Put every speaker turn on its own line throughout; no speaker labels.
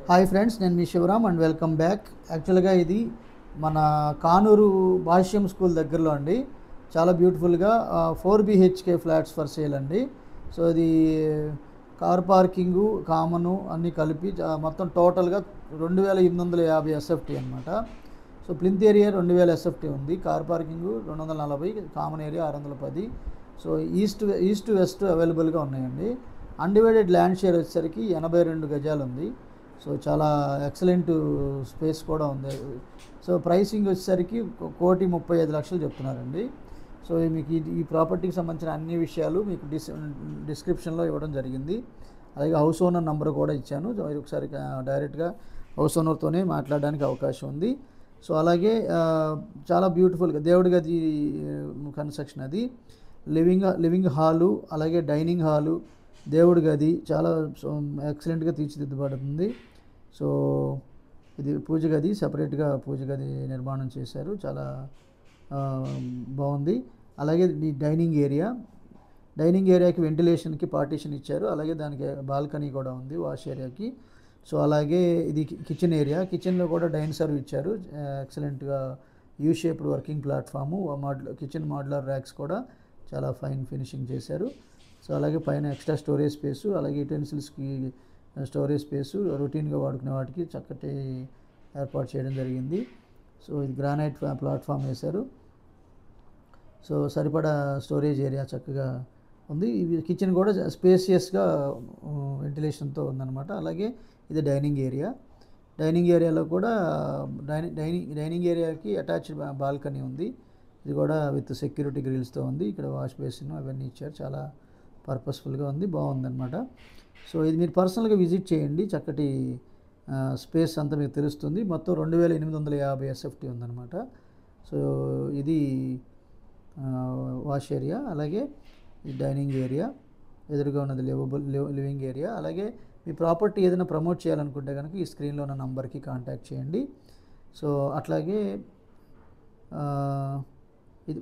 Hi friends, నేను మీ Shivaram and welcome back. యాక్చువల్గా ఇది మన కానూరు భాష్యం స్కూల్ దగ్గరలో అండి. చాలా బ్యూటిఫుల్గా 4 BHK ఫ్లాట్స్ ఫర్ సేల్ అండి. సో ఇది కార్ పార్కింగు కామను అన్నీ కలిపి మొత్తం టోటల్గా 2850 SFT అనమాట. సో ప్లింత్ ఏరియా 2000 SFT ఉంది, car parking 240, common area 610. So east west అవైలబుల్గా ఉన్నాయండి. అన్డివైడెడ్ ల్యాండ్ షేర్ వచ్చేసరికి 82 గజాలు ఉంది. సో చాలా ఎక్సలెంట్ స్పేస్ కూడా ఉంది. సో ప్రైసింగ్ వచ్చేసరికి 1,35,00,000 చెప్తున్నారండి. సో మీకు ఈ ప్రాపర్టీకి సంబంధించిన అన్ని విషయాలు మీకు డిస్క్రిప్షన్లో ఇవ్వడం జరిగింది. అలాగే హౌస్ ఓనర్ నెంబర్ కూడా ఇచ్చాను. మీరు ఒకసారి డైరెక్ట్గా హౌస్ ఓనర్తోనే మాట్లాడడానికి అవకాశం ఉంది. సో అలాగే చాలా బ్యూటిఫుల్గా దేవుడి గది కన్స్ట్రక్షన్ అది. లివింగ్ హాలు, అలాగే డైనింగ్ హాలు, దేవుడి గది చాలా ఎక్సలెంట్గా తీర్చిదిద్దబడుతుంది. సో ఇది పూజ గది, సపరేట్గా పూజ గది నిర్మాణం చేశారు, చాలా బాగుంది. అలాగే ఈ డైనింగ్ ఏరియాకి వెంటిలేషన్కి పార్టీషన్ ఇచ్చారు. అలాగే దానికి బాల్కనీ కూడా ఉంది వాష్ ఏరియాకి. సో అలాగే ఇది కిచెన్లో కూడా డైన్ సర్వ్ ఇచ్చారు. ఎక్సలెంట్గా you shaped working platform, kitchen modular racks కూడా చాలా ఫైన్ ఫినిషింగ్ చేశారు. సో అలాగే పైన ఎక్స్ట్రా స్టోరేజ్ స్పేసు, అలాగే యుటెన్సిల్స్కి స్టోరేజ్ స్పేసు, రొటీన్గా వాడుకునే వాటికి చక్కటి ఏర్పాటు చేయడం జరిగింది. సో ఇది గ్రానైట్ ప్లాట్ఫామ్ వేశారు. సో సరిపడా స్టోరేజ్ ఏరియా చక్కగా ఉంది. ఇది కిచెన్ కూడా స్పేసియస్గా వెంటిలేషన్తో ఉందన్నమాట. అలాగే ఇది డైనింగ్ ఏరియాలో కూడా డైనింగ్ ఏరియాకి అటాచ్డ్ బాల్కనీ ఉంది. ఇది కూడా విత్ సెక్యూరిటీ గ్రిల్స్తో ఉంది. ఇక్కడ వాష్ బేసిన్ అవన్నీ ఇచ్చారు. చాలా పర్పస్ఫుల్గా ఉంది, బాగుందన్నమాట. సో ఇది మీరు పర్సనల్గా విజిట్ చేయండి, చక్కటి స్పేస్ అంతా మీకు తెలుస్తుంది. మొత్తం 2850 SFT ఉందన్నమాట. సో ఇది వాష్ ఏరియా, అలాగే ఈ డైనింగ్ ఏరియా, ఎదురుగా ఉన్నది లివింగ్ ఏరియా. అలాగే మీ ప్రాపర్టీ ఏదైనా ప్రమోట్ చేయాలనుకుంటే కనుక ఈ స్క్రీన్లో ఉన్న నంబర్కి కాంటాక్ట్ చేయండి. సో అట్లాగే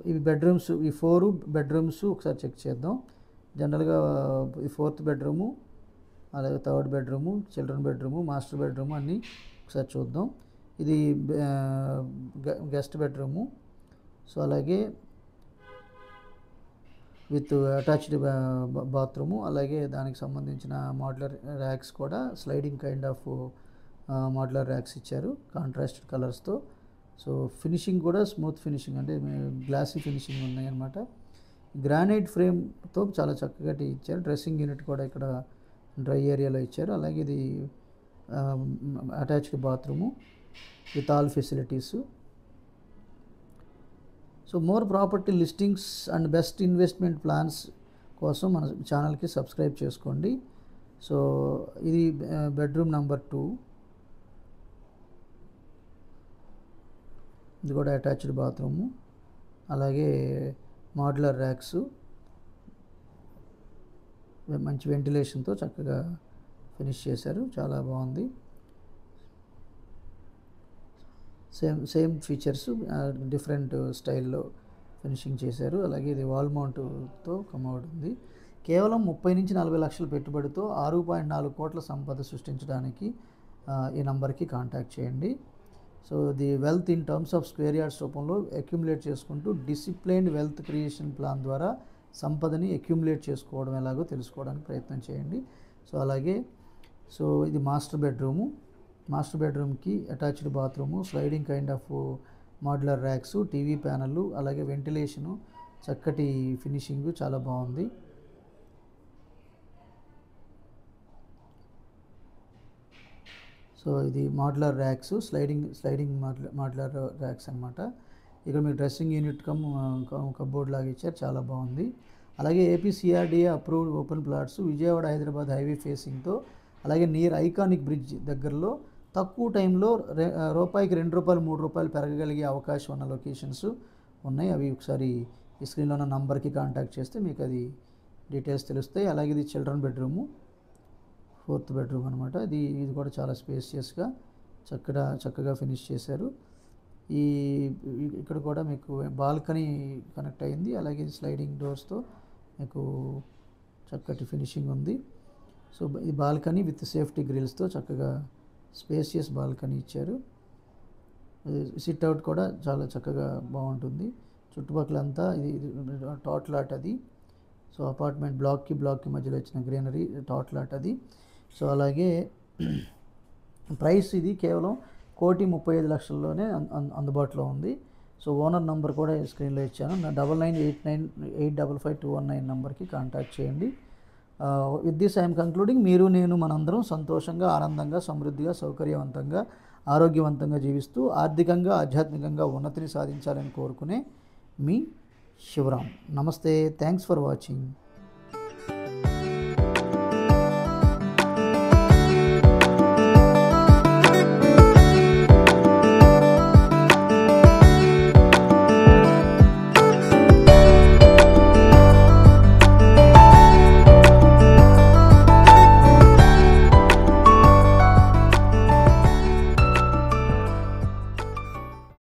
ఇవి బెడ్రూమ్స్, ఈ 4 బెడ్రూమ్స్ ఒకసారి చెక్ చేద్దాం. జనరల్గా ఈ 4th బెడ్రూము, అలాగే 3rd bedroom, children bedroom, master bedroom అన్నీ ఒకసారి చూద్దాం. ఇది గెస్ట్ బెడ్రూము. సో అలాగే విత్ అటాచ్డ్ బాత్రూము, అలాగే దానికి సంబంధించిన మోడ్యులర్ ర్యాక్స్ కూడా sliding kind of modular racks ఇచ్చారు కాంట్రాస్టెడ్ కలర్స్తో. సో ఫినిషింగ్ కూడా స్మూత్ ఫినిషింగ్, అంటే గ్లాసీ ఫినిషింగ్ ఉన్నాయన్నమాట. గ్రానైట్ ఫ్రేమ్తో చాలా చక్కగా ఇచ్చారు. డ్రెస్సింగ్ యూనిట్ కూడా ఇక్కడ డ్రై ఏరియాలో ఇచ్చారు. అలాగే ఇది attached bathroom with all facilities. So more property listings and best investment plans కోసం మన ఛానల్కి సబ్స్క్రైబ్ చేసుకోండి. సో ఇది బెడ్రూమ్ నెంబర్ 2. ఇది కూడా అటాచ్డ్ బాత్రూము, అలాగే మోడ్యులర్ ర్యాక్స్, మంచి వెంటిలేషన్తో చక్కగా ఫినిష్ చేశారు, చాలా బాగుంది. సేమ్ ఫీచర్స్ డిఫరెంట్ స్టైల్లో ఫినిషింగ్ చేశారు. అలాగే ఇది వాల్ మౌంట్తో కమౌడ్ ఉంది. కేవలం 30 నుంచి 40 లక్షల పెట్టుబడితో 6.4 కోట్ల సంపద సృష్టించడానికి ఈ నంబర్కి కాంటాక్ట్ చేయండి. So the wealth in terms of square yards రూపంలో అక్యుములేట్ చేసుకుంటూ డిసిప్లైన్డ్ వెల్త్ క్రియేషన్ ప్లాన్ ద్వారా సంపదని అక్యుములేట్ చేసుకోవడం ఎలాగో తెలుసుకోవడానికి ప్రయత్నం చేయండి. సో అలాగే ఇది మాస్టర్ బెడ్రూమ్కి attached bathroom, sliding kind of modular racks, TV ప్యానెళ్ళు, అలాగే వెంటిలేషను, చక్కటి ఫినిషింగ్, చాలా బాగుంది. సో ఇది modular racks, sliding modular racks అనమాట. ఇక్కడ మీకు డ్రెస్సింగ్ యూనిట్ కబోర్డ్ లాగా ఇచ్చారు, చాలా బాగుంది. అలాగే APCRDA approved open plots, Vijayawada Hyderabad highway ఫేసింగ్తో, అలాగే నియర్ ఐకానిక్ బ్రిడ్జ్ దగ్గరలో తక్కువ టైంలో రూపాయికి ₹2, ₹3 పెరగగలిగే అవకాశం ఉన్న లొకేషన్స్ ఉన్నాయి. అవి ఒకసారి ఈ స్క్రీన్లో ఉన్న నంబర్కి కాంటాక్ట్ చేస్తే మీకు అది డీటెయిల్స్ తెలుస్తాయి. అలాగే ఇది చిల్డ్రన్ బెడ్రూము, 4th బెడ్రూమ్ అనమాట. ఇది కూడా చాలా స్పేసియస్గా చక్కగా ఫినిష్ చేశారు. ఇక్కడ కూడా మీకు బాల్కనీ కనెక్ట్ అయింది. అలాగే స్లైడింగ్ డోర్స్తో మీకు చక్కటి ఫినిషింగ్ ఉంది. సో ఈ బాల్కనీ విత్ సేఫ్టీ గ్రిల్స్తో చక్కగా స్పేసియస్ బాల్కనీ ఇచ్చారు. సిట్ అవుట్ కూడా చాలా చక్కగా బాగుంటుంది. చుట్టుపక్కల అంతా ఇది టాట్ లాట్ అది. సో అపార్ట్మెంట్ బ్లాక్కి మధ్యలో వచ్చిన గ్రీనరీ టాట్ లాట్ అది. సో అలాగే ప్రైస్ ఇది కేవలం 1,35,00,000లోనే అందుబాటులో ఉంది. సో ఓనర్ నంబర్ కూడా స్క్రీన్లో ఇచ్చాను. 9989855219 నెంబర్కి కాంటాక్ట్ చేయండి. With this I'm concluding. మీరు నేను మనందరం సంతోషంగా, ఆనందంగా, సమృద్ధిగా, సౌకర్యవంతంగా, ఆరోగ్యవంతంగా జీవిస్తూ ఆర్థికంగా, ఆధ్యాత్మికంగా ఉన్నతిని సాధించాలని కోరుకునే మీ శివరాం. నమస్తే. Thanks for watching.